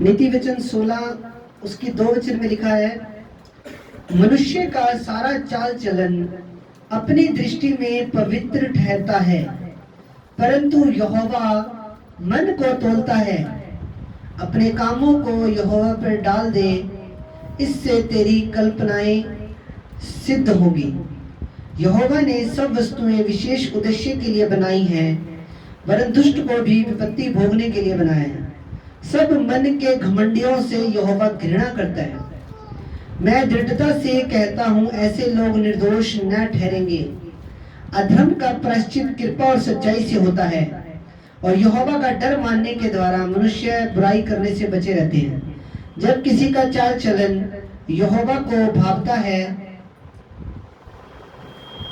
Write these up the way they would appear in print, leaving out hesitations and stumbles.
नीति वचन 16 उसकी 2 वचन में लिखा है, मनुष्य का सारा चाल चलन अपनी दृष्टि में पवित्र ठहरता है, परंतु यहोवा मन को तोलता है। अपने कामों को यहोवा पर डाल दे, इससे तेरी कल्पनाएं सिद्ध होगी। यहोवा ने सब वस्तुएं विशेष उद्देश्य के लिए बनाई हैं, वरन दुष्ट को भी विपत्ति भोगने के लिए बनाया है। सब मन के घमंडियों से यहोवा घृणा करता है। मैं दृढ़ता से कहता हूं, ऐसे लोग निर्दोष न ठहरेंगे। अधर्म का प्रायश्चित कृपा और सच्चाई से होता है, और यहोवा का डर मानने के द्वारा मनुष्य बुराई करने से बचे रहते हैं। जब किसी का चाल चलन यहोवा को भावता है,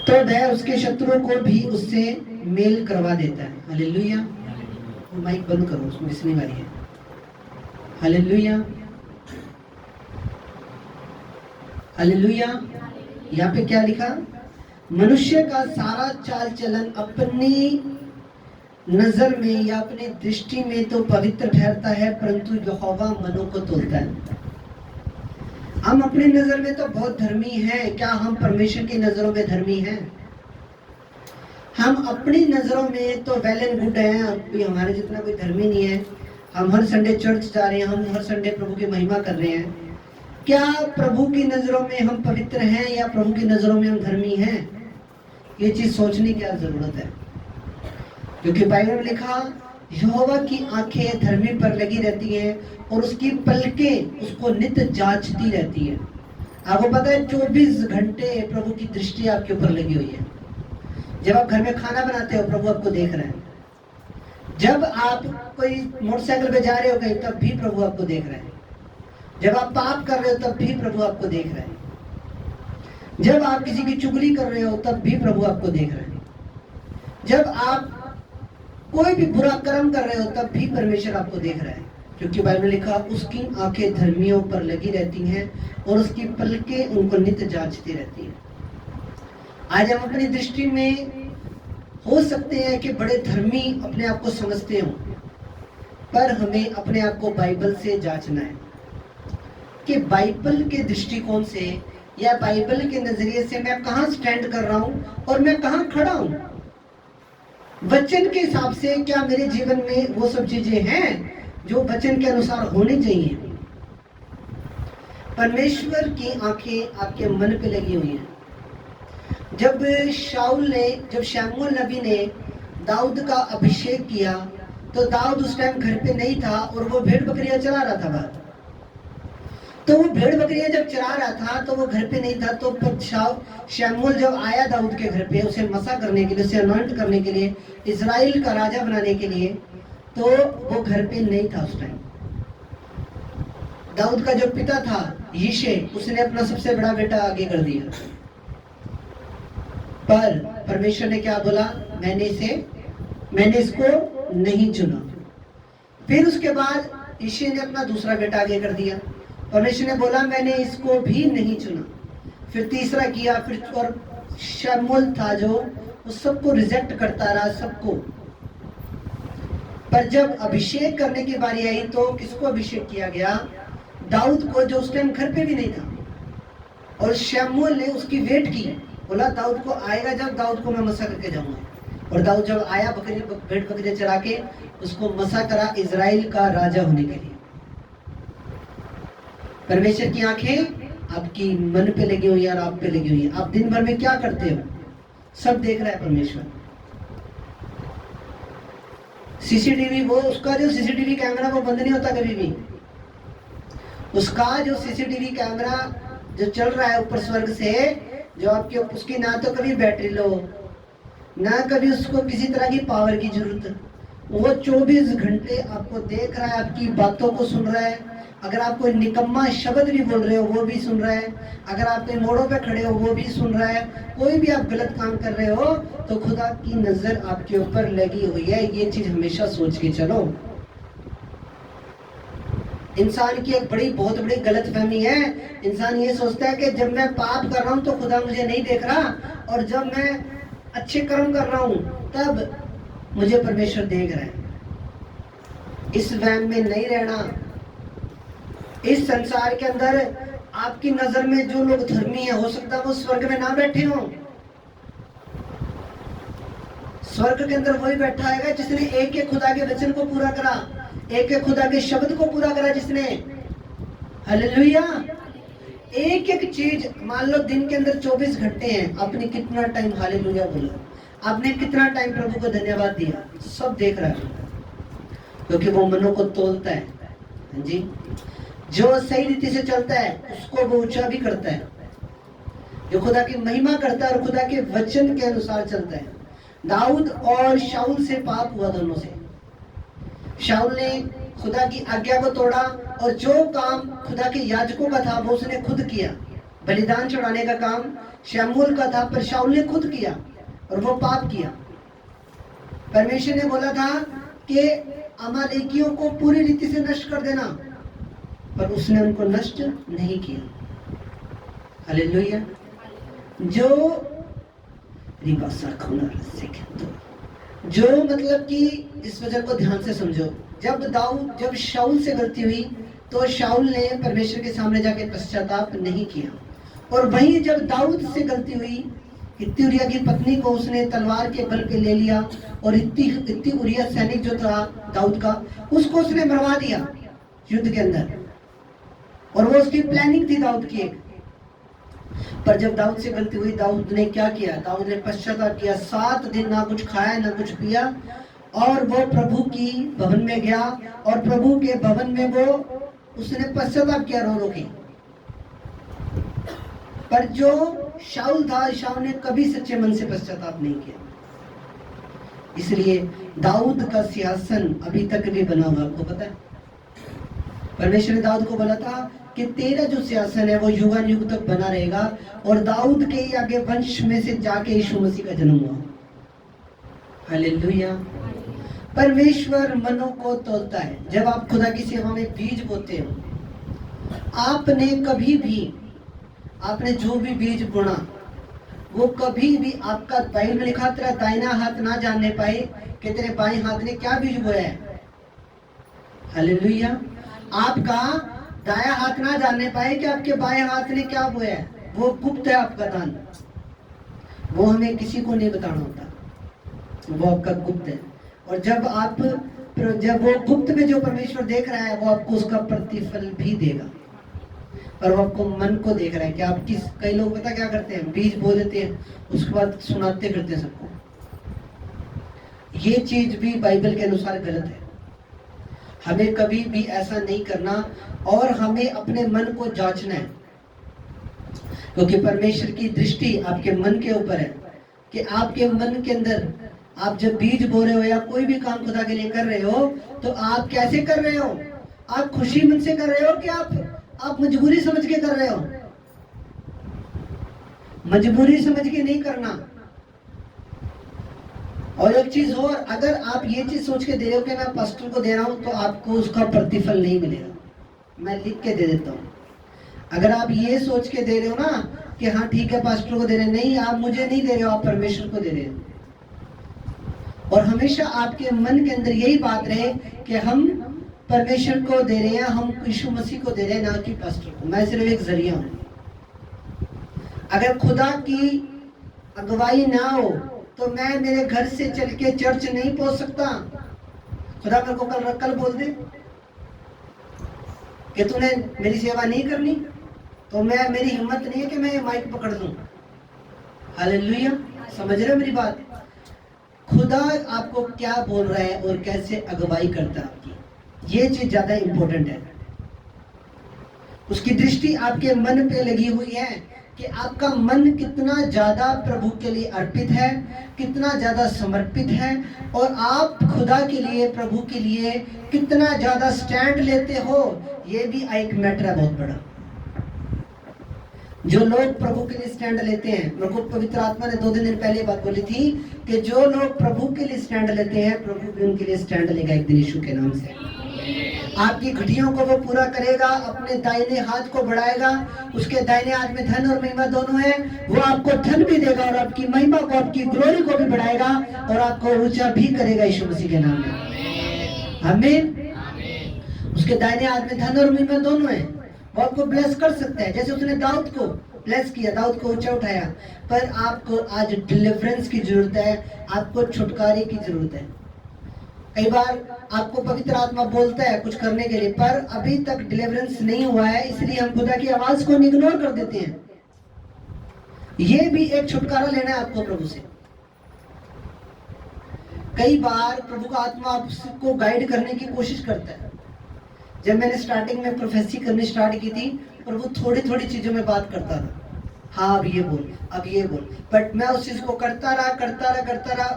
तो वह उसके शत्रुओं को भी उससे मेल करवा देता है। हालेलुया। माइक बंद करो, उसमें इसलिए वाली है। Hallelujah, hallelujah. यहाँ पे क्या लिखा? मनुष्य का सारा चाल चलन अपनी नजर में या अपनी दृष्टि में तो पवित्र ठहरता है, परंतु यहोवा मनों को तोलता है। हम अपनी नजर में तो बहुत धर्मी हैं, क्या हम परमेश्वर की नजरों में धर्मी हैं? हम अपनी नजरों में तो वेल एंड गुड हैं, कोई हमारे जितना कोई धर्मी नहीं है। हम हर संडे चर्च जा रहे हैं, हम हर संडे प्रभु की महिमा कर रहे हैं। क्या प्रभु की नजरों में हम पवित्र हैं या प्रभु की नजरों में हम धर्मी हैं? ये चीज सोचने की क्या जरूरत है, क्योंकि बाइबल में लिखा, यहोवा की आंखें धर्मी पर लगी रहती हैं और उसकी पलकें उसको नित्य जांचती रहती है। आपको पता है 24 घंटे प्रभु की दृष्टि आपके ऊपर लगी हुई है। जब आप घर में खाना बनाते हो, प्रभु आपको देख रहे हैं। जब आप कोई मोटरसाइकिल पे जा रहे हो कहीं, तब भी प्रभु आपको देख रहे हैं। जब आप पाप कर रहे हो, तब भी प्रभु आपको देख रहे हैं। जब आप किसी की चुगली कर रहे हो, तब भी प्रभु आपको देख रहे हैं। जब आप कोई भी बुरा कर्म कर रहे हो, तब भी परमेश्वर आपको देख रहा है, क्योंकि बाइबल में लिखा, उसकी आंखें धर्मियों पर लगी रहती हैं और उसकी पलकें उनको नित्य जांचती रहती हैं। आज हम अपनी दृष्टि में हो सकते हैं कि बड़े धर्मी अपने आप को समझते हो, पर हमें अपने आप को बाइबल से जांचना है कि बाइबल के दृष्टिकोण से या बाइबल के नजरिए से मैं कहाँ स्टैंड कर रहा हूँ और मैं कहाँ खड़ा हूँ। वचन के हिसाब से क्या मेरे जीवन में वो सब चीजें हैं जो वचन के अनुसार होनी चाहिए। परमेश्वर की आंखें आपके मन पे लगी हुई हैं। जब शमूएल नबी ने दाऊद का अभिषेक किया, तो दाऊद उस टाइम घर पे नहीं था और वो भेड़ बकरियां चरा रहा था बाहर। तो वो भेड़ बकरियां जब चरा रहा था तो वो घर पे नहीं था। तो शमूएल जब आया दाऊद के घर पे उसे मसा करने के लिए, उसे अनॉइंट करने के लिए, इजराइल का राजा बनाने के लिए, तो वो घर पे नहीं था उस टाइम। दाऊद का जो पिता था यिशै, उसने अपना सबसे बड़ा बेटा आगे कर दिया। पर परमेश्वर ने क्या बोला? मैंने इसको नहीं चुना। फिर उसके बाद यिशै ने अपना दूसरा बेटा आगे कर दिया। परमेश्वर ने बोला, मैंने इसको भी नहीं चुना। फिर तीसरा किया, फिर और शमूएल था जो वो सबको रिजेक्ट करता रहा, सबको। पर जब अभिषेक करने की बारी आई तो किसको अभिषेक किया गया? दाऊद को, जो उस टाइम घर पे भी नहीं था। और शमूएल ने उसकी वेट की, बोला दाऊद को आएगा जब, दाऊद को मैं मसा करके जाऊंगा। और दाऊद जब आया भेड़ बकरियां चरा के, उसको मसा करा इजराइल का राजा होने के लिए। परमेश्वर की आंखें आपकी मन पे लगी हुई है और आप पे लगी हुई है। आप दिन भर में क्या करते हो, सब देख रहा है परमेश्वर। सीसीटीवी, वो उसका जो सीसीटीवी कैमरा वो बंद नहीं होता कभी भी। उसका जो सीसीटीवी कैमरा जो चल रहा है ऊपर स्वर्ग से, जो आपके, उसकी ना तो कभी बैटरी लो, ना कभी उसको किसी तरह की पावर की जरूरत। वो 24 घंटे आपको देख रहा है, आपकी बातों को सुन रहा है। अगर आप कोई निकम्मा शब्द भी बोल रहे हो वो भी सुन रहा है। अगर आप कोई मोड़ों पे खड़े हो वो भी सुन रहा है। कोई भी आप गलत काम कर रहे हो तो खुदा की नजर आपके ऊपर लगी हुई है। ये चीज हमेशा सोच के चलो। इंसान की एक बहुत बड़ी गलतफहमी है। इंसान ये सोचता है कि जब मैं पाप कर रहा हूँ तो खुदा मुझे नहीं देख रहा, और जब मैं अच्छे कर्म कर रहा हूँ तब मुझे परमेश्वर देख रहा है। इस वहम में नहीं रहना। इस संसार के अंदर आपकी नजर में जो लोग धर्मी है, हो सकता है वो स्वर्ग में ना बैठे हों। स्वर्ग के अंदर वही बैठा है जिसने एक एक खुदा के वचन को पूरा करा, एक एक खुदा के शब्द को पूरा करा जिसने। हालेलुया। एक एक चीज, मान लो दिन के अंदर 24 घंटे हैं, आपने कितना टाइम हालेलुया बोला, आपने कितना टाइम प्रभु को धन्यवाद दिया, सब देख रहा है, क्योंकि वो मनों को तोलता है। हाँ जी, जो सही रीति से चलता है उसको वो ऊंचा भी करता है, जो खुदा की महिमा करता है और खुदा के वचन के अनुसार चलता है। दाऊद और शाऊल से पाप हुआ, दोनों से। शाऊल ने खुदा की आज्ञा को तोड़ा और जो काम खुदा के याजकों का था वो उसने खुद किया। बलिदान चढ़ाने का काम शमूएल का था, पर शाऊल ने खुद किया और वो पाप किया। परमेश्वर ने बोला था कि अमालेकियों को पूरी रीति से नष्ट कर देना, पर उसने उनको नष्ट नहीं किया। हालेलुया। जो मतलब कि इस वजह को ध्यान से समझो, जब शाऊल से गलती हुई तो शाऊल ने परमेश्वर के सामने जाके पश्चाताप नहीं किया, और वहीं जब दाऊद से गलती हुई, इत्ती उरिया की पत्नी को उसने तलवार के बल पे ले लिया, और इत्ती उरिया सैनिक जो था दाऊद का, उसको उसने मरवा दिया युद्ध के अंदर, और वो उसकी प्लानिंग थी दाऊद की एक। पर जब दाऊद से गलती हुई, दाऊद ने क्या किया? दाऊद ने पश्चाताप किया। 7 दिन ना कुछ खाया ना कुछ पिया, और वो प्रभु की भवन में गया, और प्रभु के भवन में वो उसने पश्चाताप किया रो रो के। पर जो शाऊल था, शाऊल ने कभी सच्चे मन से पश्चाताप नहीं किया। इसलिए दाऊद का सिंहासन अभी तक भी बना हुआ, आपको पता है। परमेश्वर ने दाऊद को बोला था कि तेरा जो सिंहासन है वो युगान युग तक बना रहेगा, और दाऊद के ही आगे वंश में से जाके यीशु मसीह का जन्म हुआ। हालेलुया। परमेश्वर मनों को तोलता है। जब आप खुदा की सेवा में बीज बोते हो, आपने कभी भी, आपने जो भी बीज बोना वो कभी भी, आपका बाइबल में लिखा तेरा दाहिना हाथ ना जानने पाए कि तेरे बाएं हाथ ने क्या बीज बोया है। हालेलुया। आपका दाया हाथ ना जानने पाए कि आपके बाएं हाथ ने क्या बोया है, वो गुप्त है आपका दान, वो हमें किसी को नहीं बताना होता, वो आपका गुप्त है। और जब वो गुप्त में जो परमेश्वर देख रहा है, वो आपको उसका प्रतिफल भी देगा, और वो आपको मन को देख रहा है कि आप किस। कई लोग पता क्या करते हैं, बीज बो देते हैं, उसके बाद सुनाते करते हैं सबको। ये चीज भी बाइबल के अनुसार गलत है। हमें कभी भी ऐसा नहीं करना, और हमें अपने मन को जांचना है, क्योंकि परमेश्वर की दृष्टि आपके मन के ऊपर है कि आपके मन के अंदर आप जब बीज बो रहे हो या कोई भी काम खुदा के लिए कर रहे हो, तो आप कैसे कर रहे हो? आप खुशी मन से कर रहे हो कि आप मजबूरी समझ के कर रहे हो? मजबूरी समझ के नहीं करना। और एक चीज और, अगर आप ये चीज सोच के दे रहे हो कि मैं पास्टर को दे रहा हूं, तो आपको उसका प्रतिफल नहीं मिलेगा। मैं लिख के दे देता हूँ। अगर आप ये सोच के दे रहे हो ना कि हाँ ठीक है पास्टर को दे रहे, नहीं, आप मुझे नहीं दे रहे हो, आप परमेश्वर को दे रहे हो। और हमेशा आपके मन के अंदर यही बात रहे कि हम परमेश्वर को दे रहे हैं, हम यीशु मसीह को दे रहे हैं, ना कि पास्टर को। मैं सिर्फ एक जरिया हूं। अगर खुदा की अगुवाई ना हो तो मैं मेरे घर से चल के चर्च नहीं पहुंच सकता। खुदा मेरे को कल बोल दे कि तूने मेरी सेवा नहीं करनी, तो मेरी हिम्मत नहीं है कि मैं माइक पकड़ दूं। हालेलुया। समझ रहे हो मेरी बात? खुदा आपको क्या बोल रहा है और कैसे अगुवाई करता है आपकी, ये चीज ज्यादा इंपॉर्टेंट है। उसकी दृष्टि आपके मन पे लगी हुई है कि आपका मन कितना ज्यादा प्रभु के लिए अर्पित है, कितना ज्यादा समर्पित है, और आप खुदा के लिए, प्रभु के लिए कितना ज्यादा स्टैंड लेते हो। ये भी एक मैटर है बहुत बड़ा। जो लोग प्रभु के लिए स्टैंड लेते हैं, मेरे को पवित्र आत्मा ने 2 दिन पहले बात बोली थी कि जो लोग प्रभु के लिए स्टैंड लेते हैं, प्रभु भी उनके लिए स्टैंड लेगा एक दिन यीशु के नाम से। आपकी घटियों को वो पूरा करेगा, अपने दाहिने हाथ को बढ़ाएगा। उसके दाहिने हाथ में धन और महिमा दोनों है। वो आपको धन भी देगा और आपकी महिमा को, आपकी ग्लोरी को भी बढ़ाएगा, और आपको ऊंचा भी करेगा यीशु मसीह के नाम में। आमीन। उसके उसके दाहिने हाथ में धन और महिमा दोनों है। वो आपको ब्लेस कर सकता है, जैसे उसने दाऊद को ब्लेस किया, दाऊद को ऊंचा उठाया। पर आपको आज डिलीवरेंस की जरूरत है, आपको छुटकारे की जरूरत है। कई बार आपको पवित्र आत्मा बोलता है कुछ करने के लिए, पर अभी तक डिलीवरेंस नहीं हुआ है, इसलिए हम खुदा की आवाज को इग्नोर कर देते हैं। ये भी एक छुटकारा लेना है आपको प्रभु से। कई बार प्रभु का आत्मा आपको गाइड करने की कोशिश करता है। जब मैंने स्टार्टिंग में प्रोफेसी करनी स्टार्ट की थी, प्रभु थोड़ी थोड़ी चीजों में बात करता था, हाँ अब ये बोल, अब ये बोल, बट मैं उस चीज को करता रहा,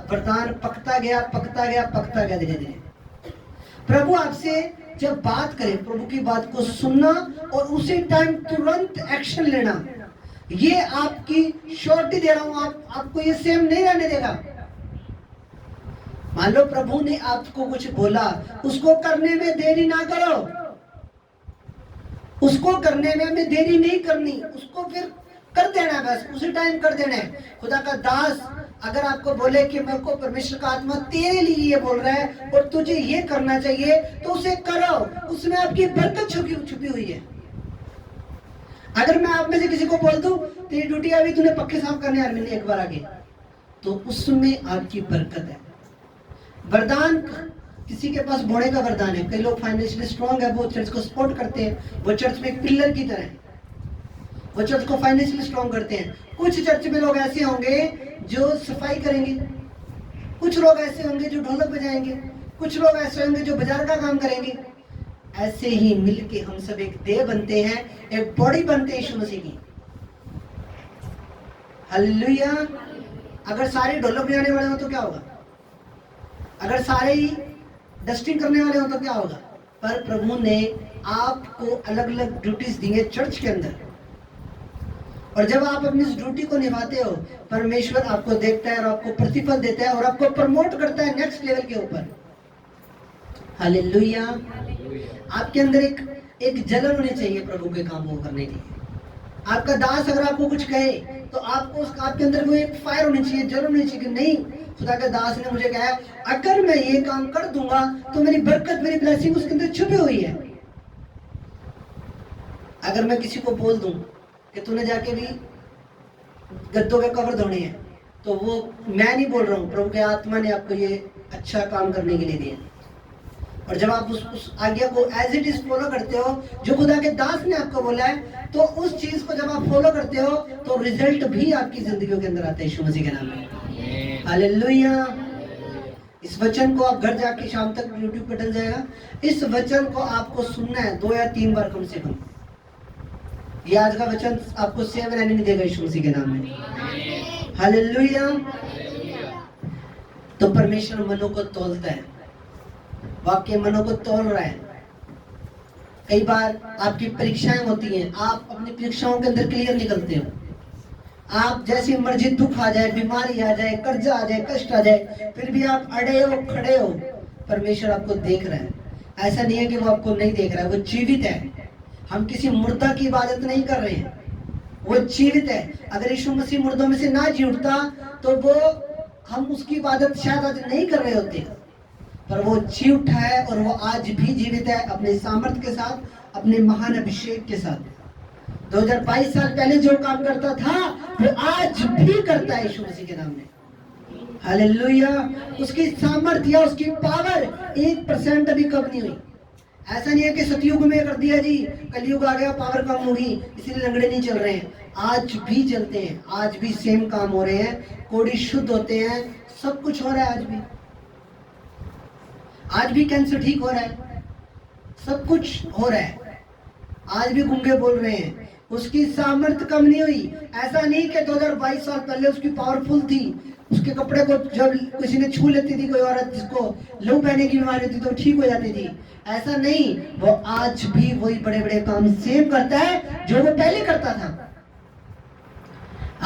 वरदान पकता गया धीरे धीरे। प्रभु आपसे जब बात करे, प्रभु की बात को सुनना और उसी टाइम तुरंत एक्शन लेना, ये आपकी श्योरिटी दे रहा हूं, आपको ये सेम नहीं रहने देगा। मान लो प्रभु ने आपको कुछ बोला, उसको करने में देरी ना करो, उसको करने में हमें देरी नहीं करनी, उसको फिर कर देना, बस उसी टाइम कर देना है। खुदा का दास अगर आपको बोले कि मेरे को परमेश्वर का आत्मा तेरे लिए ये बोल रहा है और तुझे ये करना चाहिए, तो उसे करो, उसमें आपकी बरकत छुपी हुई है। अगर मैं आप में से किसी को बोल दूं तेरी ड्यूटी अभी तूने पक्के साफ करने यार मैंने एक बार आगे, तो उसमें आपकी बरकत है। वरदान किसी के पास बोने का वरदान है, कई लोग फाइनेंशियली स्ट्रांग है, वो चर्च को सपोर्ट करते हैं, वो चर्च में एक पिलर की तरह है, वो चर्च को फाइनेंशियली स्ट्रांग करते हैं। कुछ चर्च में लोग ऐसे होंगे जो सफाई करेंगे, कुछ लोग ऐसे होंगे जो ढोलक बजाएंगे, कुछ लोग ऐसे होंगे जो बाजार का काम करेंगे। ऐसे ही मिलके हम सब एक देह बनते हैं, एक बॉडी बनते हैं यीशु मसीह की। हालेलुया। अगर सारे ढोलक बजाने वाले हो तो क्या होगा, अगर सारे ही डस्टिंग करने वाले हो तो क्या होगा। पर प्रभु ने आपको अलग अलग ड्यूटीज दी है चर्च के अंदर, और जब आप अपनी इस ड्यूटी को निभाते हो, परमेश्वर आपको देखता है और आपको प्रतिफल देता है और आपको प्रमोट करता है नेक्स्ट लेवल के ऊपर। हालेलुया। आपके अंदर एक जलन होनी चाहिए प्रभु के काम को करने की। आपका दास अगर आपको कुछ कहे तो आपको आपके अंदर वो एक फायर होनी चाहिए, जलन होनी चाहिए कि नहीं, खुदा के दास ने मुझे कहा अगर मैं ये काम कर दूंगा तो मेरी बरकत, मेरी ब्लेसिंग उसके अंदर छुपी हुई है। अगर मैं किसी को बोल दूं कि तूने जाके भी गद्दों के कवर धोने हैं, तो वो मैं नहीं बोल रहा हूँ, प्रभु के आत्मा ने आपको ये अच्छा काम करने के लिए दिया। और जब आप उस आज्ञा को एज इट इज फॉलो करते हो जो खुदा के दास ने आपको बोला है, तो उस चीज को जब आप फॉलो करते हो तो रिजल्ट भी आपकी जिंदगी के अंदर आता है यीशु मसीह के नाम में। हालेलुया। इस वचन को आप घर जाके शाम तक यूट्यूब पे डल जाएगा। इस वचन को आपको सुनना है 2 या 3 बार कम से कम। ये आज का वचन आपको सेव रहने नहीं देगा यीशु मसीह के नाम में। हालेलुया। तो परमेश्वर मनों को तौलता है, आपके मनों को तोल रहा है। कई बार आपकी परीक्षाएं होती हैं, आप अपनी परीक्षाओं के अंदर क्लियर निकलते हो। आप जैसी मर्जी दुख आ जाए, बीमारी आ जाए, कर्जा आ जाए, कष्ट आ जाए, फिर भी आप अड़े हो, खड़े हो। परमेश्वर आपको देख रहा है। ऐसा नहीं है कि वो आपको नहीं देख रहा है, वो जीवित है। हम किसी मुर्दा की इबादत नहीं कर रहे हैं, वो जीवित है। अगर यीशु मसीह मुर्दों में से ना जी उठता तो वो हम उसकी इबादत शायद आज नहीं कर रहे होते, पर वो जी उठा है और वो आज भी जीवित है, अपने सामर्थ्य के साथ, अपने महान अभिषेक के साथ। 2022 साल पहले जो काम करता था वो आज भी करता है यीशु मसीह के नाम में। हालेलुया। उसकी सामर्थ्य या उसकी पावर 1% अभी कम नहीं हुई। ऐसा नहीं है कि सतयुग में कर दिया जी, कलयुग आ गया, पावर कम होगी इसलिए लंगड़े नहीं चल रहे हैं। आज भी चलते हैं, आज भी सेम काम हो रहे हैं, कोड़ी शुद्ध होते हैं, सब कुछ हो रहा है। आज भी कैंसर ठीक हो रहा है, सब कुछ हो रहा है। आज भी गूंगे बोल रहे हैं, उसकी सामर्थ्य कम नहीं हुई। ऐसा नहीं कि 2022 साल पहले उसकी पावरफुल थी, उसके कपड़े को जब किसी ने छू लेती थी, कोई औरत जिसको लहू बहने की बीमारी थी तो ठीक हो जाती थी। ऐसा नहीं, वो आज भी वही बड़े बड़े काम सेम करता है जो वो पहले करता था।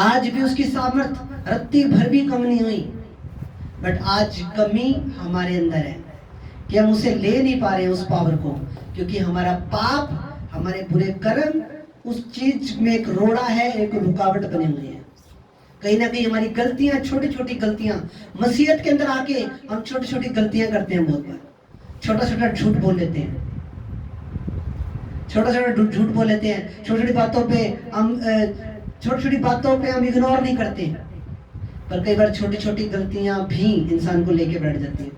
आज भी उसकी सामर्थ्य रत्ती भर भी कम नहीं हुई, बट आज कमी हमारे अंदर है कि हम उसे ले नहीं पा रहे हैं उस पावर को, क्योंकि हमारा पाप, हमारे बुरे कर्म उस चीज में एक रोड़ा है, एक रुकावट बनी हुई है। कहीं ना कहीं हमारी गलतियां, छोटी छोटी गलतियां, मसीहत के अंदर आके हम छोटी छोटी गलतियां करते हैं। बहुत बार छोटा छोटा झूठ बोल लेते हैं, छोटा छोटा झूठ बोल लेते हैं, छोटी छोटी बातों पे हम इग्नोर नहीं करते, पर कई बार छोटी छोटी गलतियां भी इंसान को लेके बैठ जाती हैं।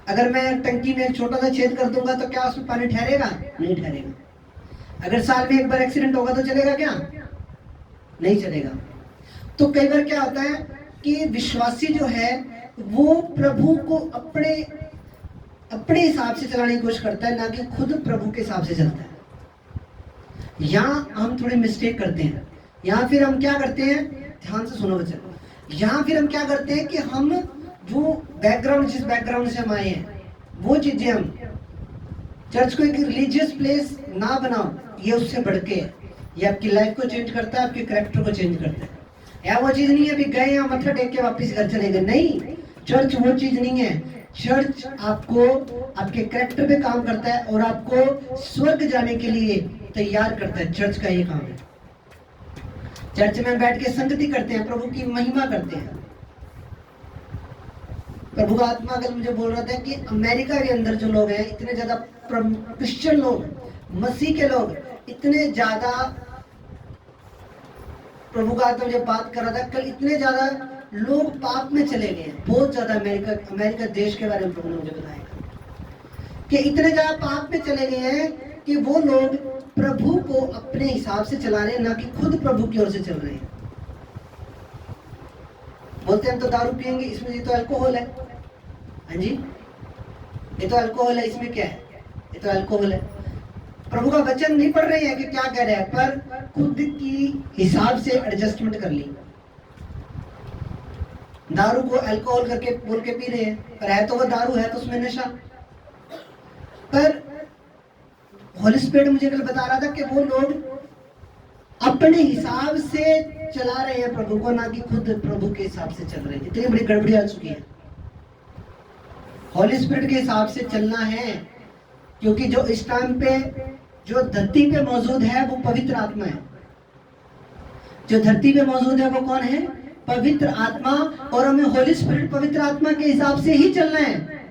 अगर मैं टंकी में एक छोटा सा छेद कर दूंगा तो क्या उसमें पानी ठहरेगा? नहीं ठहरेगा। अगर साल में एक बार एक्सीडेंट होगा तो चलेगा क्या? नहीं चलेगा। तो कई बार क्या होता है कि विश्वासी जो है वो प्रभु को अपने हिसाब से चलाने की कोशिश करता है, ना कि खुद प्रभु के हिसाब से चलता है। यहाँ हम थोड़ी मिस्टेक करते हैं। यहाँ फिर हम क्या करते हैं, ध्यान से सुनो बच्चे, यहाँ फिर हम क्या करते हैं कि हम जो बैकग्राउंड, जिस बैकग्राउंड से हम आए हैं वो चीजें, हम चर्च को एक रिलीजियस प्लेस ना बनाओ, ये उससे बढ़ के ये आपकी लाइफ को चेंज करता है, आपके कैरेक्टर को चेंज करता है। या वो चीज नहीं है अभी गए यहाँ मत्था टेक के वापस घर चले गए, नहीं, चर्च वो चीज नहीं है। चर्च आपको आपके कैरेक्टर पे काम करता है और आपको स्वर्ग जाने के लिए तैयार करता है। चर्च का ये काम है। चर्च में बैठ के संगति करते हैं, प्रभु की महिमा करते हैं। प्रभु का आत्मा कल मुझे बोल रहा था कि अमेरिका के अंदर जो लोग हैं, इतने ज्यादा क्रिश्चियन लोग, मसीह के लोग इतने ज्यादा, प्रभु का आत्मा मुझे बात कर रहा था कल, इतने ज्यादा लोग पाप में चले गए हैं। बहुत ज्यादा अमेरिका देश के बारे में प्रभु ने मुझे बताया कि इतने ज्यादा पाप में चले गए हैं कि वो लोग प्रभु को अपने हिसाब से चला रहे हैं, ना कि खुद प्रभु की ओर से चल रहे हैं। बोलते हैं हम तो दारू पियेंगे, इसमें ये तो अल्कोहल है। हाँ जी, ये तो अल्कोहल है, इसमें क्या है? ये तो अल्कोहल है। प्रभु का वचन नहीं पढ़ रहे हैं कि क्या कह रहे हैं, पर खुद की हिसाब से एडजस्टमेंट कर ली। दारू को अल्कोहल करके बोल के पी रहे हैं, पर है तो वो दारू, है तो उसमें नशा। पर होली स्पिरिट मुझे कल बता रहा था कि वो लोग अपने हिसाब से चला रहे हैं प्रभु को, ना कि खुद प्रभु के हिसाब से चल रहे हैं। इतनी बड़ी गड़बड़ी आ चुकी है। होली स्पिरिट के हिसाब से चलना है, क्योंकि जो इस टाइम पे जो धरती पे मौजूद है वो पवित्र आत्मा है। जो धरती पे मौजूद है वो कौन है? पवित्र आत्मा। और हमें होली स्पिरिट पवित्र आत्मा के हिसाब से ही चलना है,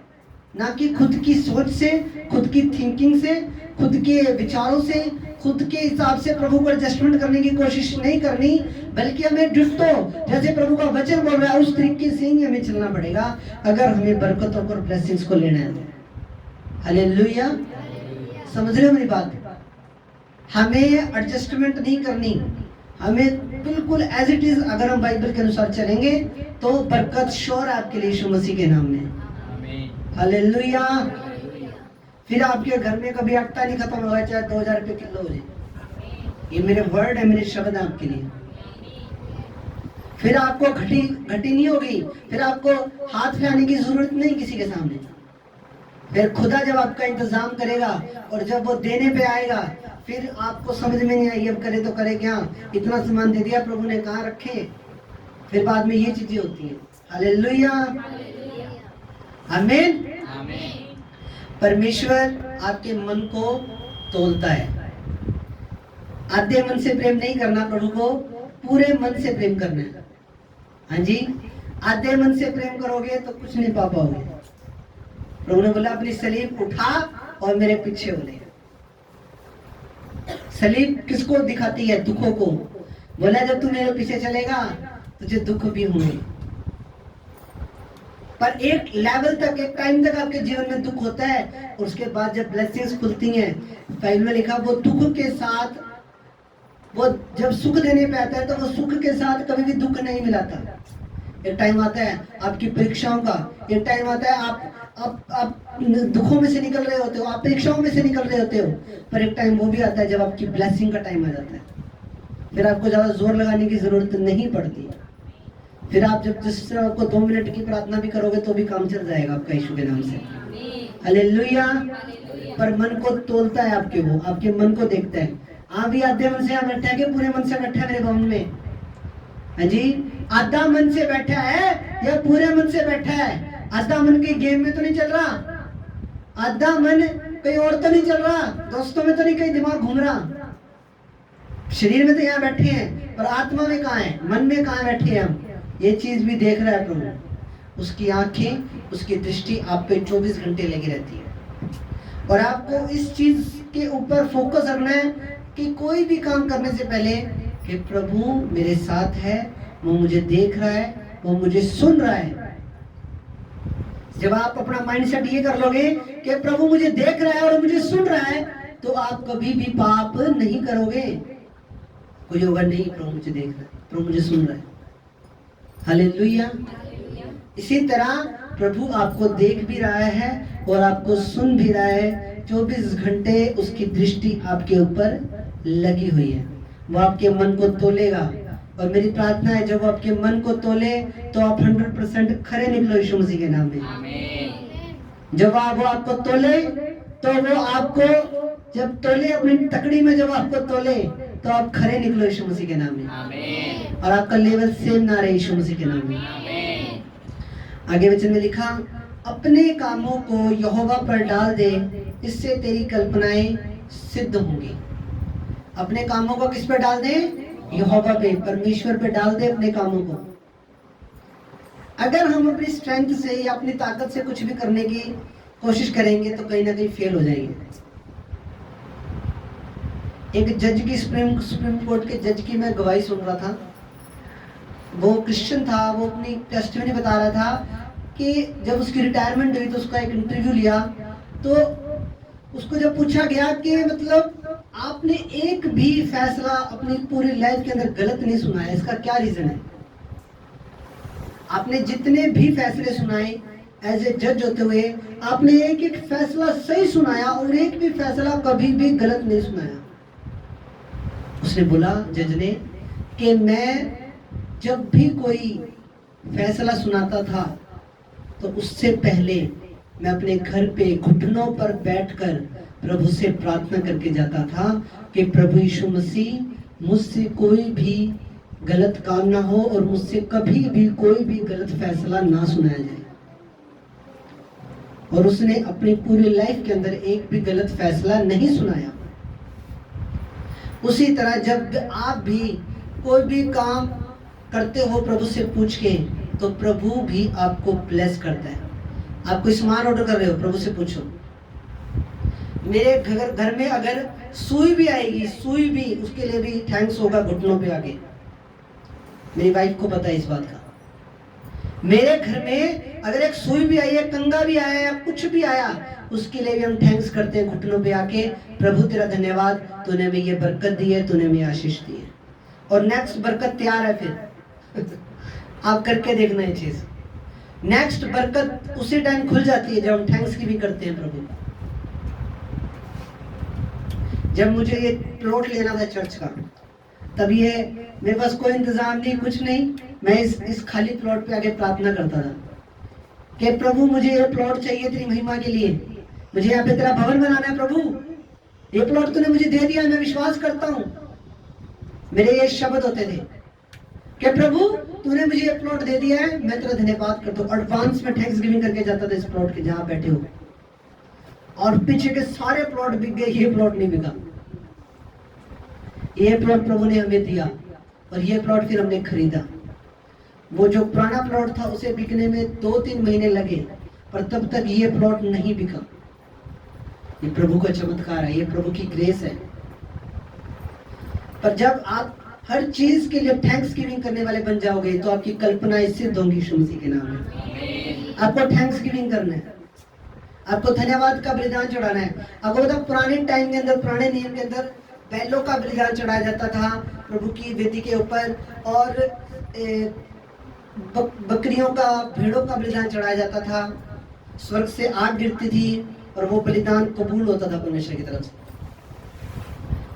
ना कि खुद की सोच से, खुद की थिंकिंग से, खुद के विचारों से, खुद के हिसाब से प्रभु को एडजस्टमेंट करने की कोशिश नहीं करनी, बल्कि हमें डिट्टो जैसे प्रभु का वचन बोल रहा है उस तरीके से ही हमें चलना पड़ेगा, अगर हमें बरकतों और ब्लेसिंग्स को लेना है। हालेलुया, समझ रहे हो मेरी बात? हमें एडजस्टमेंट नहीं करनी, हमें बिल्कुल एज इट इज, अगर हम बाइबल के अनुसार चलेंगे तो बरकत श्योर है आपके लिए यीशु मसीह के नाम में। हालेलुया। फिर आपके घर में कभी आटा नहीं खत्म होगा, चाहे 2000 रुपये किलो हो जाए। ये मेरे वर्ड है, मेरे शब्द है आपके लिए। फिर आपको घटी नहीं होगी, फिर आपको हाथ फैलाने की जरूरत नहीं किसी के सामने। फिर खुदा जब आपका इंतजाम करेगा और जब वो देने पे आएगा, फिर आपको समझ में नहीं आई अब करे तो करे क्या, इतना सामान दे दिया प्रभु ने, कहाँ रखे। फिर बाद में ये चीजें होती हैं। हालेलुया, आमीन। परमेश्वर आपके मन को तोलता है। आधे मन से प्रेम नहीं करना, प्रभु को पूरे मन से प्रेम करना है। हाँ जी, आधे मन से प्रेम करोगे तो कुछ नहीं पा पाओगे। प्रभु ने बोला अपनी सलीब उठा और मेरे पीछे हो ले। सलीब किसको दिखाती है? दुखों को। बोला जब तू मेरे पीछे चलेगा तुझे दुख भी होंगे, पर एक लेवल तक, एक टाइम तक आपके जीवन में दुख होता है, और उसके बाद जब ब्लेसिंग्स खुलती हैं, बाइबल में लिखा वो दुख के साथ, वो जब सुख देने पे आता है तो वो सुख के साथ कभी भी दुख नहीं मिलाता। एक टाइम आता है आपकी परीक्षाओं का, एक टाइम आता है आप दुखों में से निकल रहे होते हो, आप परीक्षाओं में से निकल रहे होते हो, पर एक टाइम वो भी आता है जब आपकी ब्लेसिंग का टाइम आ जाता है। फिर आपको ज्यादा जोर लगाने की जरूरत नहीं पड़ती। फिर आप जब जिस तरह आपको 2 मिनट की प्रार्थना भी करोगे तो भी काम चल जाएगा आपका यीशु के नाम से। हालेलुया। पर मन को तोलता है आपके, वो आपके मन को देखता है। आप भी आधे मन से यहाँ बैठा है कि पूरे मन से बैठा है मेरे भवन में? हाँ जी, आधा मन से बैठा है या पूरे मन से बैठा है? आधा मन के गेम में तो नहीं चल रहा, आधा मन कहीं और तो नहीं चल रहा, दोस्तों में तो नहीं कहीं दिमाग घूम रहा। शरीर में तो यहाँ बैठे हैं, पर आत्मा में कहाँ है, मन में कहाँ बैठे हैं हम? ये चीज भी देख रहा है प्रभु। उसकी आंखें, उसकी दृष्टि आप पे 24 घंटे लगी रहती है। और आपको इस चीज के ऊपर फोकस रखना है कि कोई भी काम करने से पहले कि प्रभु मेरे साथ है, वो मुझे देख रहा है, वो मुझे सुन रहा है। जब आप अपना माइंडसेट ये कर लोगे कि प्रभु मुझे देख रहा है और मुझे सुन रहा है, तो आप कभी भी पाप नहीं करोगे। कोई होगा नहीं, प्रभु मुझे देख रहा है, प्रभु मुझे सुन रहा है। हालेलुया। इसी तरह प्रभु आपको देख भी रहा है और आपको सुन भी रहा है। 24 घंटे उसकी दृष्टि आपके ऊपर लगी हुई है। वो आपके मन को तोलेगा, और मेरी प्रार्थना है जब वो आपके मन को तोले तो आप 100% खरे निकलो यीशु मसीह के नाम में। जब वो आपको तोले तो वो आपको जब तोले अपनी तकड़ी में, जब आपको तोले तो आप खरे निकलो यीशु मसीह के नाम में, और आपका लेवल सेम ना रहे यीशु मसीह के नाम में। आगे वचन में लिखा, अपने कामों को यहोवा पर डाल दे, इससे तेरी कल्पनाएं सिद्ध होंगी। अपने कामों को किस पर डाल दे? यहोवा पे, परमेश्वर पे डाल दे अपने कामों को। अगर हम अपनी स्ट्रेंथ से या अपनी ताकत से कुछ भी करने की कोशिश करेंगे तो कहीं ना कहीं फेल हो जाएंगे। एक जज की सुप्रीम कोर्ट के जज की मैं गवाही सुन रहा था। वो क्रिश्चियन था, वो अपनी टेस्टिमनी बता रहा था कि जब उसकी रिटायरमेंट हुई तो उसका एक इंटरव्यू लिया, तो उसको जब पूछा गया कि मतलब आपने एक भी फैसला अपनी पूरी लाइफ के अंदर गलत नहीं सुनाया, इसका क्या रीजन है? आपने जितने भी फैसले सुनाए एज ए जज होते हुए, आपने एक एक फैसला सही सुनाया और एक भी फैसला कभी भी गलत नहीं सुनाया। उसने बोला, जज ने, कि मैं जब भी कोई फैसला सुनाता था तो उससे पहले मैं अपने घर पे घुटनों पर बैठकर प्रभु से प्रार्थना करके जाता था कि प्रभु यीशु मसीह मुझसे कोई भी गलत काम ना हो और मुझसे कभी भी कोई भी गलत फैसला ना सुनाया जाए। और उसने अपनी पूरी लाइफ के अंदर एक भी गलत फैसला नहीं सुनाया। उसी तरह जब आप भी कोई भी काम करते हो प्रभु से पूछ के, तो प्रभु भी आपको ब्लेस करता है। आप कोई सामान ऑर्डर कर रहे हो, प्रभु से पूछो। मेरे घर में अगर सुई भी आएगी, सुई भी, उसके लिए भी थैंक्स होगा घुटनों पे आके। मेरी वाइफ को पता है इस बात का। मेरे घर में अगर एक सुई भी आई है, कंगा भी आया या कुछ भी आया, उसके लिए भी हम थैंक्स करते हैं घुटनों पे आके, प्रभु तेरा धन्यवाद, तूने हमें ये बरकत दी है, तूने हमें आशीष दी है। और नेक्स्ट बरकत तैयार है फिर आप करके देखना ये चीज। नेक्स्ट बरकत उसी टाइम खुल जाती है जब हम थैंक्स की भी करते हैं प्रभु का। जब मुझे ये प्लॉट लेना था चर्च का, तब ये मेरे पास कोई इंतजाम नहीं, कुछ नहीं, मैं इस खाली प्लॉट पे आके प्रार्थना करता था कि प्रभु मुझे ये प्लॉट चाहिए तेरी महिमा के लिए, मुझे यहाँ पे तेरा भवन बनाना है प्रभु, ये प्लॉट तूने मुझे दे दिया, मैं विश्वास करता हूँ। मेरे ये शब्द होते थे कि प्रभु तूने मुझे ये प्लॉट दे दिया है, मैं तेरा धन्यवाद करता हूँ। एडवांस में थैंक्स गिविंग करके जाता था इस प्लॉट के जहाँ बैठे हो। और पीछे के सारे प्लॉट बिक गए, ये प्लॉट नहीं बिका। ये प्लॉट प्रभु ने हमें दिया और ये प्लॉट फिर हमने खरीदा। वो जो पुराना प्लॉट था उसे बिकने में 2-3 महीने लगे, पर तब तक ये प्लॉट नहीं बिका। ये प्रभु का चमत्कार है, ये प्रभु की ग्रेस है। पर जब आप हर चीज के लिए थैंक्स गिविंग करने वाले बन जाओगे तो आपकी कल्पनाएं सिद्ध होंगी यीशु मसीह के नाम में। आपको थैंक्स गिविंग करना है, आपको धन्यवाद का बलिदान चढ़ाना है। आपको पता पुराने टाइम के अंदर, पुराने नियम के अंदर बैलों का बलिदान चढ़ाया जाता था प्रभु की वेदी के ऊपर, और बकरियों का, भेड़ों का बलिदान चढ़ाया जाता था। स्वर्ग से आग गिरती थी और वो बलिदान कबूल होता था परमेश्वर की तरफ से।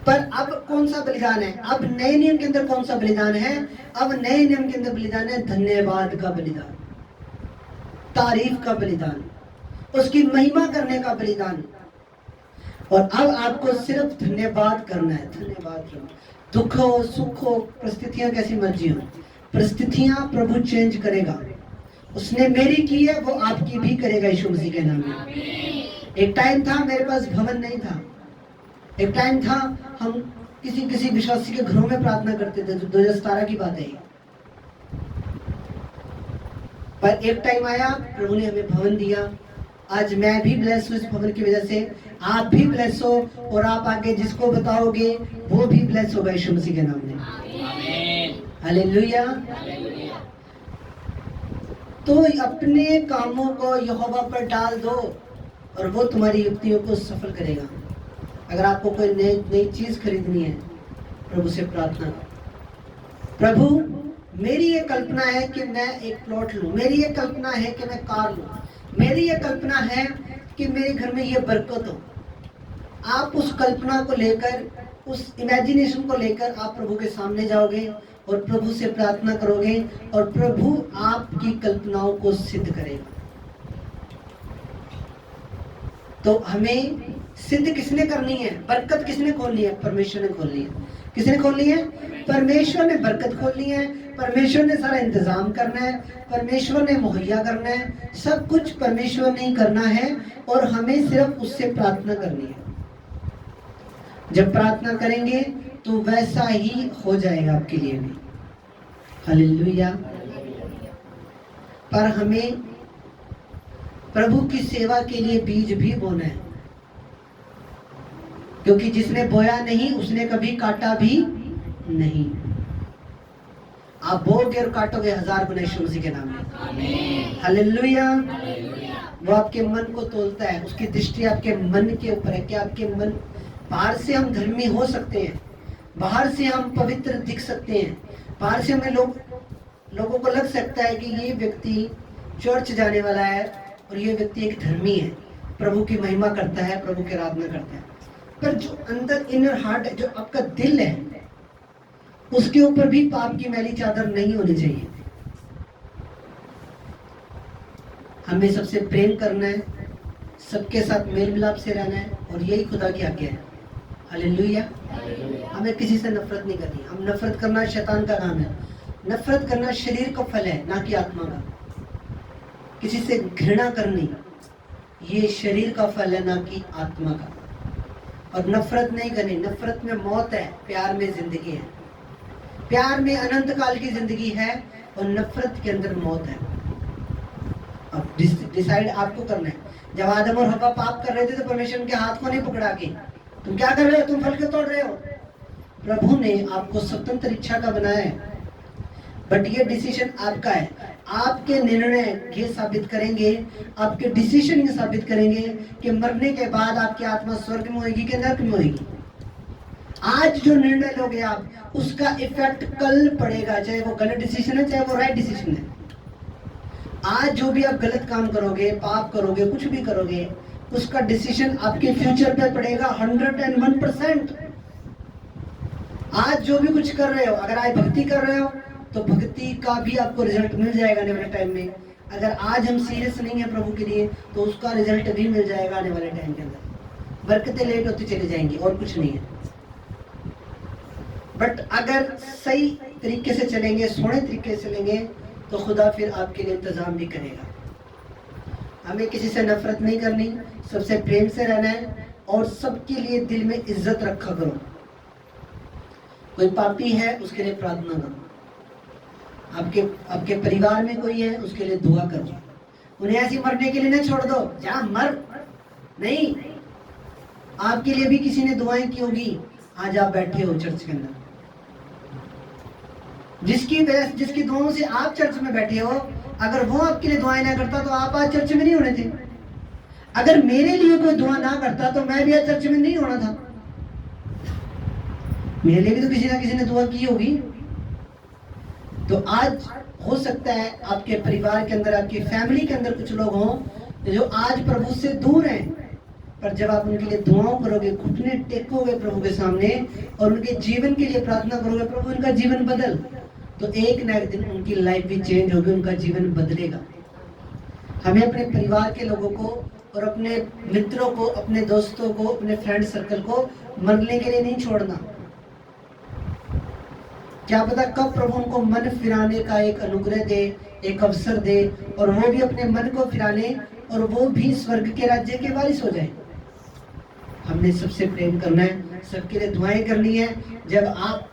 पर अब कौन सा बलिदान है? अब नए नियम के अंदर कौन सा बलिदान है? अब नए नियम के अंदर बलिदान है धन्यवाद का बलिदान, तारीफ का बलिदान, उसकी महिमा करने का बलिदान। और अब आपको सिर्फ धन्यवाद करना है, धन्यवाद करना। दुख हो, सुख हो, परिस्थितियां कैसी मर्जी हो, परिस्थितियां प्रभु चेंज करेगा। उसने मेरी की है, वो आपकी भी करेगा यीशु मसीह के नाम में। एक टाइम था मेरे पास भवन नहीं था, एक टाइम था हम किसी विश्वासी के घरों में प्रार्थना करते थे, 2017 की बात है। पर एक टाइम आया, प्रभु ने हमें भवन दिया, आज मैं भी ब्लेस हूँ इस भवन की वजह से, आप भी ब्लेस हो, और आप आगे जिसको बताओगे वो भी ब्लेस होगा यीशु मसीह के नाम में। हालेलुया। तो अपने कामों को यहोवा पर डाल दो और वो तुम्हारी युक्तियों को सफल करेगा। अगर आपको कोई नई चीज खरीदनी है, प्रभु से प्रार्थना करो, प्रभु मेरी ये कल्पना है कि मैं एक प्लॉट लूं, मेरी ये कल्पना है कि मैं कार लूं, मेरी ये कल्पना है कि मेरे घर में ये बरकत हो। आप उस कल्पना को लेकर, उस इमेजिनेशन को लेकर आप प्रभु के सामने जाओगे और प्रभु से प्रार्थना करोगे और प्रभु आपकी कल्पनाओं को सिद्ध करेगा। तो हमें सिद्ध किसने करनी है? बरकत किसने खोलनी है? परमेश्वर ने खोलनी है। किसने खोलनी है? परमेश्वर ने बरकत खोलनी है, परमेश्वर ने सारा इंतजाम करना है, परमेश्वर ने मुहैया करना है, सब कुछ परमेश्वर ने ही करना है और हमें सिर्फ उससे प्रार्थना करनी है। जब प्रार्थना करेंगे तो वैसा ही हो जाएगा आपके लिए भी। हालेलुया। पर हमें प्रभु की सेवा के लिए बीज भी बोना है, क्योंकि जिसने बोया नहीं उसने कभी काटा भी नहीं। आप बोओगे और काटोगे 1000 गुना यीशु मसीह के नाम में। हालेलुया। वो आपके मन को तोलता है, उसकी दृष्टि आपके मन के ऊपर है कि आपके मन, बाहर से हम धर्मी हो सकते हैं, बाहर से हम पवित्र दिख सकते हैं, बाहर से हमें लोगों को लग सकता है कि ये व्यक्ति चर्च जाने वाला है और ये व्यक्ति एक धर्मी है, प्रभु की महिमा करता है, प्रभु की आराधना करता है। पर जो अंदर इनर हार्ट है, जो आपका दिल है, उसके ऊपर भी पाप की मैली चादर नहीं होनी चाहिए। हमें सबसे प्रेम करना है, सबके साथ मेल मिलाप से रहना है और यही खुदा की आज्ञा है। हालेलुया। हमें किसी से नफरत नहीं करनी। हम नफरत करना शैतान का काम है। नफरत करना शरीर का फल है, ना कि आत्मा का। किसी से घृणा करनी ये शरीर का फल है, ना कि आत्मा का। और नफरत नहीं करनी, नफरत में मौत है, प्यार में जिंदगी है। प्यार में अनंत काल की जिंदगी है और नफरत के अंदर मौत है। अब डिसाइड आपको करना है। जब आदम और हव्वा पाप कर रहे थे तो परमेश्वर के हाथ को नहीं पकड़ा के तुम क्या कर रहे हो, तुम फल क्यों तोड़ रहे हो? प्रभु ने आपको स्वतंत्र इच्छा का बनाया है, बट ये डिसीजन आपका है। आपके निर्णय ये साबित करेंगे, आपके डिसीजन ये साबित करेंगे कि मरने के बाद आपकी आत्मा स्वर्ग में होगी कि नरक में होगी। आज जो निर्णय लोगे आप, उसका इफेक्ट कल पड़ेगा, चाहे वो गलत डिसीजन है चाहे वो राइट डिसीजन है। आज जो भी आप गलत काम करोगे, पाप करोगे, कुछ भी करोगे, उसका डिसीजन आपके फ्यूचर पे पड़ेगा 101%। आज जो भी कुछ कर रहे हो, अगर आज भक्ति कर रहे हो तो भक्ति का भी आपको रिजल्ट मिल जाएगा आने वाले टाइम में। अगर आज हम सीरियस नहीं है प्रभु के लिए तो उसका रिजल्ट भी मिल जाएगा आने वाले टाइम के अंदर। बरकतें लेट होती चली जाएंगी और कुछ नहीं है। बट अगर सही तरीके से चलेंगे, सोने तरीके से चलेंगे तो खुदा फिर आपके लिए इंतजाम भी करेगा। हमें किसी से नफरत नहीं करनी, सबसे प्रेम से रहना है और सबके लिए दिल में इज्जत रखा करो। कोई पापी है उसके लिए प्रार्थना करो, आपके परिवार में कोई है उसके लिए दुआ करो। उन्हें ऐसी मरने के लिए नहीं छोड़ दो, जा मर नहीं। आपके लिए भी किसी ने दुआएं की होगी, आज आप बैठे हो चर्च के अंदर। जिसकी दुआओं से आप चर्च में बैठे हो, अगर वो आपके लिए दुआएं ना करता तो आप आज चर्च में नहीं होने थे। अगर मेरे लिए कोई दुआ ना करता तो मैं भी आज चर्च में नहीं होना था। मेरे लिए भी तो किसी ना किसी ने दुआ की होगी। तो आज हो सकता है आपके परिवार के अंदर, आपकी फैमिली के अंदर कुछ लोग हों जो आज प्रभु से दूर हैं, पर जब आप उनके लिए दुआओं करोगे, घुटने टेकोगे प्रभु के सामने और उनके जीवन के लिए प्रार्थना करोगे, प्रभु उनका जीवन बदल, तो एक ना एक दिन उनकी लाइफ भी चेंज होगी, उनका जीवन बदलेगा। हमें अपने परिवार के लोगों को और अपने मित्रों को, अपने दोस्तों को, अपने फ्रेंड सर्कल को मरने के लिए नहीं छोड़ना। क्या पता कब प्रभु उनको मन फिराने का एक अनुग्रह दे, एक अवसर दे और वो भी अपने मन को फिराने और वो भी स्वर्ग के राज्य के वारिस हो जाए। हमने सबसे प्रेम करना है, सबके लिए दुआएं करनी है। जब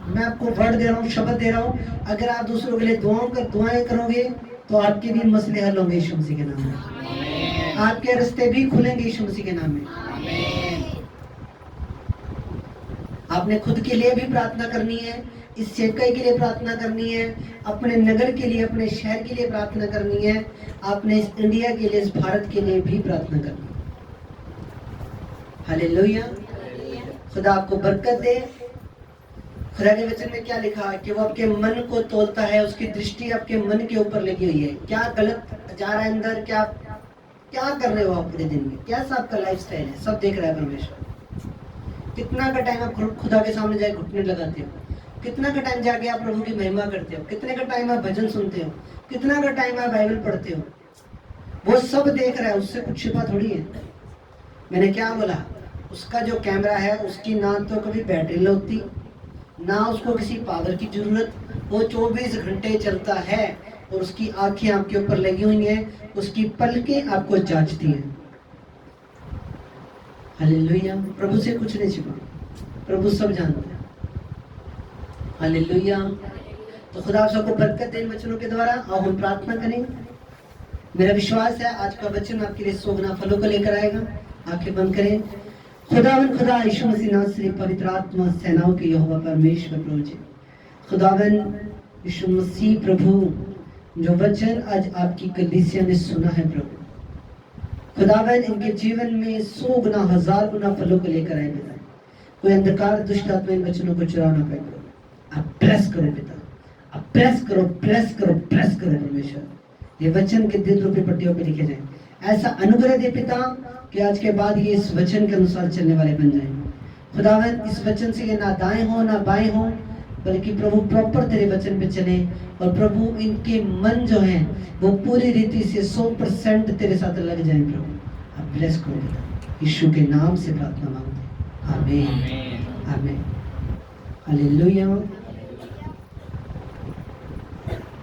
मैं आपको वर्ड दे रहा हूँ, शब्द दे रहा हूँ, अगर आप दूसरों के लिए दुआएं करोगे तो आपके भी मसले हल होंगे यीशु मसीह के नाम में। आपके रास्ते भी खुलेंगे यीशु मसीह के नाम में। आपने खुद के लिए भी प्रार्थना करनी है, इस सेवकाई के लिए प्रार्थना करनी है, अपने नगर के लिए, अपने शहर के लिए प्रार्थना करनी है, आपने इस इंडिया के लिए, इस भारत के लिए भी प्रार्थना करनी है। हालेलुया। खुदा आपको बरकत दे। खुदा के वचन में क्या लिखा है कि वो आपके मन को तोलता है, उसकी दृष्टि आपके मन के ऊपर लगी हुई है। क्या गलत जा रहा है अंदर, क्या क्या कर रहे हो आप पूरे दिन में, कैसा आपका लाइफस्टाइल है, सब देख रहा है परमेश्वर। कितना का टाइम आप खुदा के सामने जाके घुटने लगाते हो, कितना का टाइम जाके आप प्रभु की महिमा करते हो, कितने का टाइम आप भजन सुनते हो, कितना का टाइम आप बाइबल पढ़ते हो, वो सब देख रहा है, उससे कुछ छिपा थोड़ी है। मैंने क्या बोला, उसका जो कैमरा है उसकी ना तो कभी बैटरी होती, ना उसको किसी पावर की जरूरत, वो 24 घंटे चलता है और उसकी आंखें आपके ऊपर लगी हुई हैं, उसकी पलकें आपको जांचती हैं। हालेलुया। प्रभु से कुछ नहीं छिपा, प्रभु सब जानता है। हालेलुया। तो खुदा सबको बरकत दे इन वचनों के द्वारा। आओ हम प्रार्थना करें। मेरा विश्वास है आज का वचन आपके लिए 100 गुना फलों को लेकर आएगा। आंखें बंद करें। खुदावन खुदा यीशु मसीह नासरी पवित्र आत्मा सेनाओं के यहोवा परमेश्वर प्रभु जी, खुदावन यीशु मसीह प्रभु, जो वचन आज आपकी कलीसिया ने सुना है प्रभु, खुदावन इनके जीवन में 100 गुना 1000 गुना फलों को लेकर आए पिता। कोई अंधकार दुष्ट आत्मा इन वचनों को चुरा ना पाए प्रभु। आप प्रेस करो पिता, आप प्रेस करो, प्रेस करो, प्रेस करो परमेश्वर। ये वचन के दिल रूपी पट्टियों पे लिखे जाए। ऐसा अनुग्रह दे पिता कि आज के बाद ये इस वचन के अनुसार चलने वाले बन जाएं। खुदावन इस वचन से ये ना दाएं हो ना बाएं हो, बल्कि प्रभु प्रॉपर तेरे वचन पे चले, और प्रभु इनके मन जो है वो पूरी रीति से 100% तेरे साथ लग जाए प्रभु। आप ब्लेस करो पिता, यीशु के नाम से प्रार्थना मांगते हैं। आमीन, आमीन, हालेलुया।